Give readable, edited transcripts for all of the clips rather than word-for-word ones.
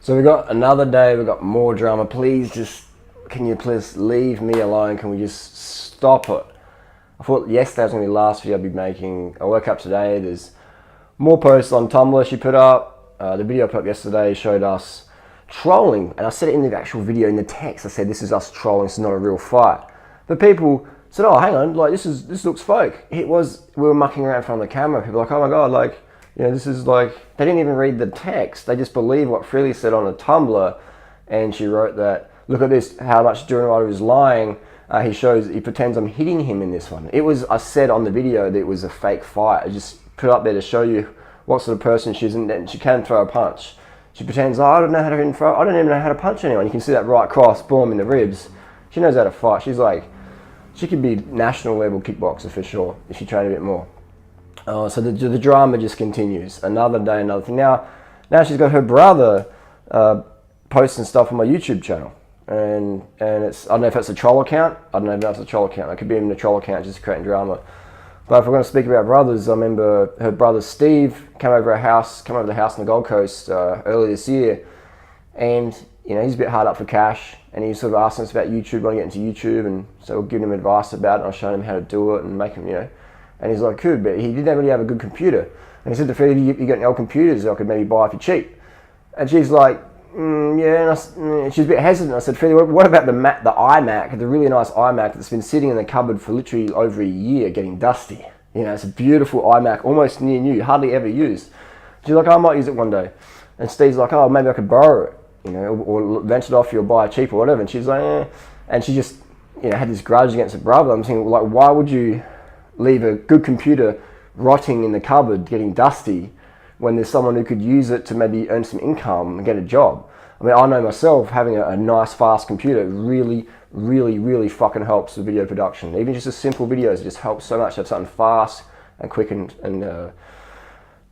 So we got another day, we got more drama. Can you please leave me alone? Can we just stop it? I thought yesterday was going to be the last video I'd be making. I woke up today, there's more posts on Tumblr she put up. The video I put up yesterday showed us trolling. And I said it in the actual video, in the text, I said this is us trolling, it's not a real fight. But people said, oh, hang on, like this looks fake. We were mucking around in front of the camera. People were like, oh my God, like, you know, this is like, they didn't even read the text. They just believe what Freelee said on a Tumblr. And she wrote that, look at this, how much Durianrider is lying. He pretends I'm hitting him in this one. I said on the video that it was a fake fight. I just put it up there to show you what sort of person she is, and she can throw a punch. She pretends, oh, I don't even know how to punch anyone. You can see that right cross, boom, in the ribs. She knows how to fight. She's like, she could be national level kickboxer for sure, if she trained a bit more. So the drama just continues. Another day, another thing. Now she's got her brother posting stuff on my YouTube channel. And it's, I don't know if it's a troll account. I don't know if that's a troll account. It could be even a troll account just creating drama. But if we're going to speak about brothers, I remember her brother Steve came over the house on the Gold Coast earlier this year. And, you know, he's a bit hard up for cash. And he sort of asked us about YouTube, want to get into YouTube. And so we're giving him advice about it. And I showed him how to do it and make him, you know. And he's like, cool, but he didn't really have a good computer. And he said to Freelee, you got any old computers that I could maybe buy if you're cheap? And she's like, yeah, and she's a bit hesitant. I said, Freelee, what about the iMac, the really nice iMac that's been sitting in the cupboard for literally over a year getting dusty? You know, it's a beautiful iMac, almost near new, hardly ever used. She's like, oh, I might use it one day. And Steve's like, oh, maybe I could borrow it, you know, or rent it off you or buy it cheap or whatever. And she's like, eh. And she just, you know, had this grudge against her brother. I'm thinking, like, why would you leave a good computer rotting in the cupboard, getting dusty, when there's someone who could use it to maybe earn some income and get a job? I mean, I know myself, having a nice, fast computer really, really, really fucking helps with video production. Even just a simple videos, it just helps so much to have something fast and quick and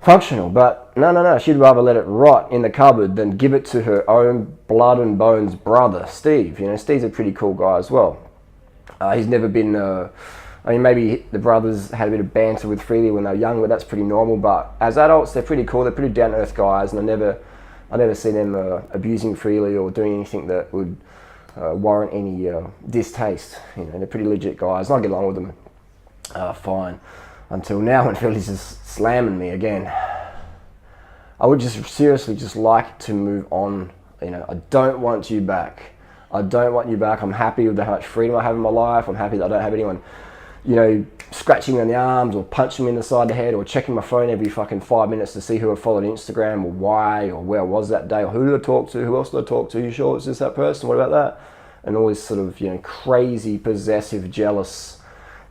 functional. But no, she'd rather let it rot in the cupboard than give it to her own blood and bones brother, Steve. You know, Steve's a pretty cool guy as well. He's never been... I mean, maybe the brothers had a bit of banter with Freelee when they were young, but that's pretty normal. But as adults, they're pretty cool. They're pretty down-to-earth guys, and I never see them abusing Freelee or doing anything that would warrant any distaste. You know, they're pretty legit guys. I get along with them fine. Until now, when Freelee's just slamming me again. I would just seriously just like to move on. You know, I don't want you back. I don't want you back. I'm happy with how much freedom I have in my life. I'm happy that I don't have anyone, you know, scratching me on the arms or punching me in the side of the head or checking my phone every fucking 5 minutes to see who I followed on Instagram or why or where I was that day or who did I talk to, who else did I talk to, you sure it's just that person, what about that? And all this sort of, you know, crazy, possessive, jealousy.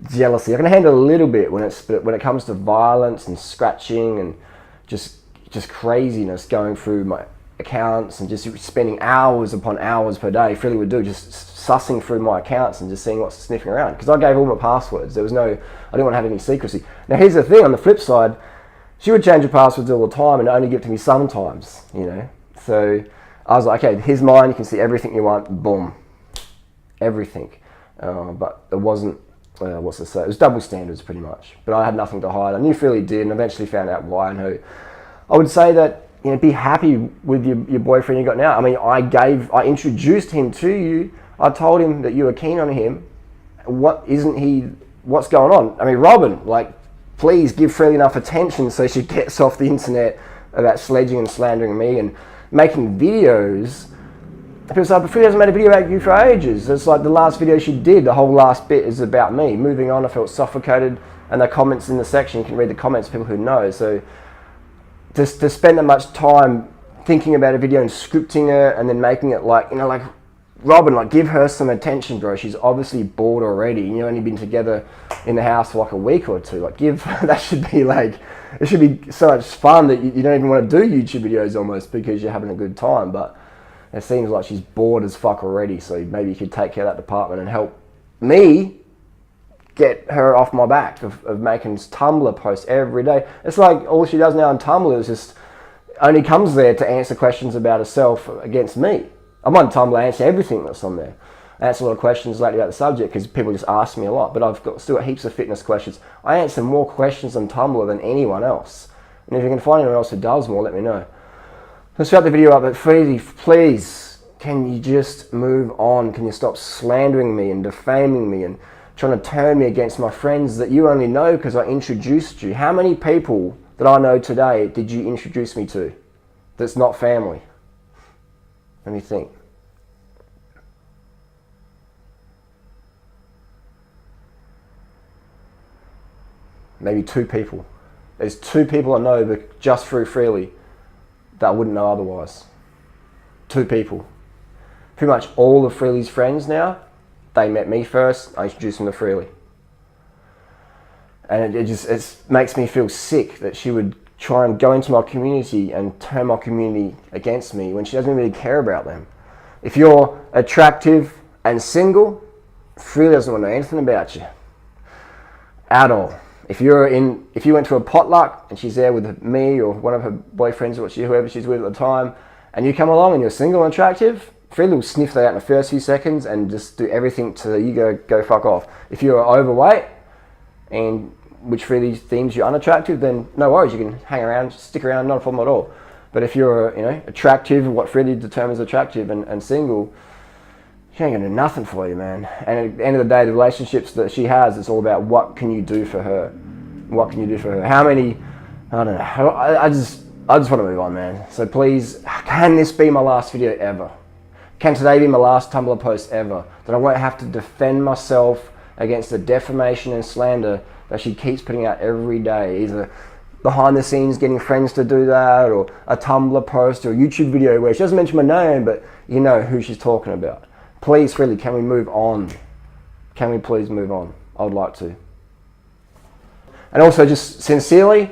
I can handle a little bit but when it comes to violence and scratching and just craziness going through my accounts and just spending hours upon hours per day, Freelee would do, just sussing through my accounts and just seeing what's sniffing around. Because I gave all my passwords. I didn't want to have any secrecy. Now here's the thing, on the flip side, she would change her passwords all the time and only give it to me sometimes, you know. So I was like, okay, here's mine, you can see everything you want, boom. Everything. But it wasn't, it was double standards pretty much. But I had nothing to hide. I knew Freelee did and eventually found out why and who. I would say that, you know, be happy with your boyfriend you got now. I mean, I introduced him to you. I told him that you were keen on him. What's going on? I mean, Robin, like, please give Freelee enough attention so she gets off the internet about sledging and slandering me and making videos. People say, but Freelee hasn't made a video about you for ages. It's like the last video she did, the whole last bit is about me. Moving on, I felt suffocated. And the comments in the section, you can read the comments, people who know. So to spend that much time thinking about a video and scripting it and then making it like, you know, like, Robin, like, give her some attention, bro. She's obviously bored already. You've only been together in the house for like a week or two. Like, that should be like, it should be so much fun that you don't even want to do YouTube videos almost because you're having a good time. But it seems like she's bored as fuck already. So maybe you could take care of that department and help me get her off my back of making Tumblr posts every day. It's like all she does now on Tumblr is just only comes there to answer questions about herself against me. I'm on Tumblr, I answer everything that's on there. I answer a lot of questions lately about the subject because people just ask me a lot, but still got heaps of fitness questions. I answer more questions on Tumblr than anyone else. And if you can find anyone else who does more, let me know. Let's wrap the video up, but Freelee, please, can you just move on? Can you stop slandering me and defaming me and trying to turn me against my friends that you only know because I introduced you? How many people that I know today did you introduce me to that's not family? Let me think. Maybe 2 people. There's 2 people I know, but just through Freelee, that I wouldn't know otherwise. 2 people. Pretty much all of Freelee's friends now, they met me first, I introduced them to Freelee. And it makes me feel sick that she would try and go into my community and turn my community against me when she doesn't really care about them. If you're attractive and single, Freelee doesn't want to know anything about you. At all. If you went to a potluck and she's there with me or one of her boyfriends or whoever she's with at the time, and you come along and you're single and attractive, Freelee will sniff that out in the first few seconds and just do everything to you go fuck off. If you're overweight and which Freelee deems you unattractive, then no worries, you can hang around, stick around, not a problem at all. But if you're attractive, what Freelee determines attractive and single, she ain't gonna do nothing for you, man. And at the end of the day, the relationships that she has, it's all about what can you do for her. What can you do for her? How many, I don't know. I just want to move on, man. So please, can this be my last video ever? Can today be my last Tumblr post ever? That I won't have to defend myself against the defamation and slander that she keeps putting out every day. Either behind the scenes getting friends to do that, or a Tumblr post or a YouTube video where she doesn't mention my name, but you know who she's talking about. Please, Freelee, can we move on? Can we please move on? I would like to. And also, just sincerely,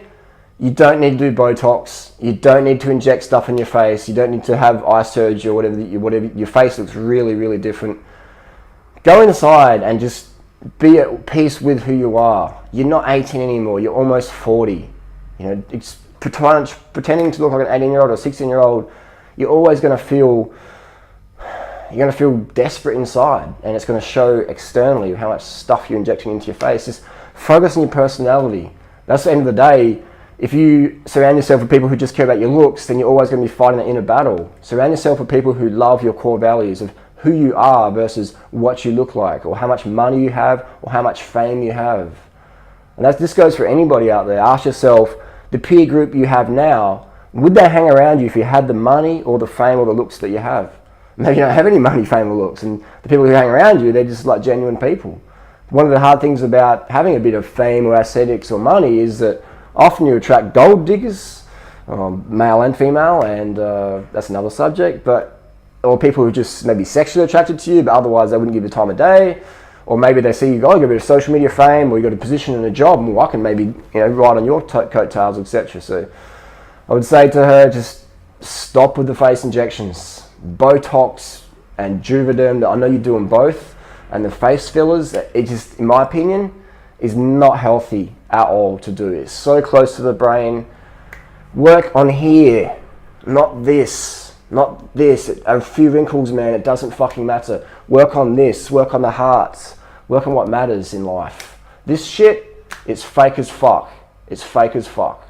you don't need to do Botox. You don't need to inject stuff in your face. You don't need to have eye surgery or whatever. Your face looks really, really different. Go inside and just be at peace with who you are. You're not 18 anymore. You're almost 40. It's pretending to look like an 18-year-old or 16-year-old. You're always going to feel. You're going to feel desperate inside, and it's going to show externally how much stuff you're injecting into your face. Just focus on your personality. That's the end of the day. If you surround yourself with people who just care about your looks, then you're always going to be fighting that inner battle. Surround yourself with people who love your core values of who you are versus what you look like, or how much money you have, or how much fame you have. And this goes for anybody out there. Ask yourself, the peer group you have now, would they hang around you if you had the money or the fame or the looks that you have? Maybe you don't have any money, fame, or looks, and the people who hang around you, they're just like genuine people. One of the hard things about having a bit of fame or aesthetics or money is that often you attract gold diggers, male and female, and that's another subject, or people who just maybe sexually attracted to you, but otherwise they wouldn't give you the time of day, or maybe they see you got a bit of social media fame, or you got a position in a job, and I can maybe ride on your coattails, etc. So I would say to her, just stop with the face injections. Botox and Juvederm, I know you're doing both, and the face fillers, it just, in my opinion, is not healthy at all to do. It's so close to the brain. Work on here, not this, not this. A few wrinkles, man, it doesn't fucking matter. Work on this, work on the heart, work on what matters in life. This shit, it's fake as fuck. It's fake as fuck.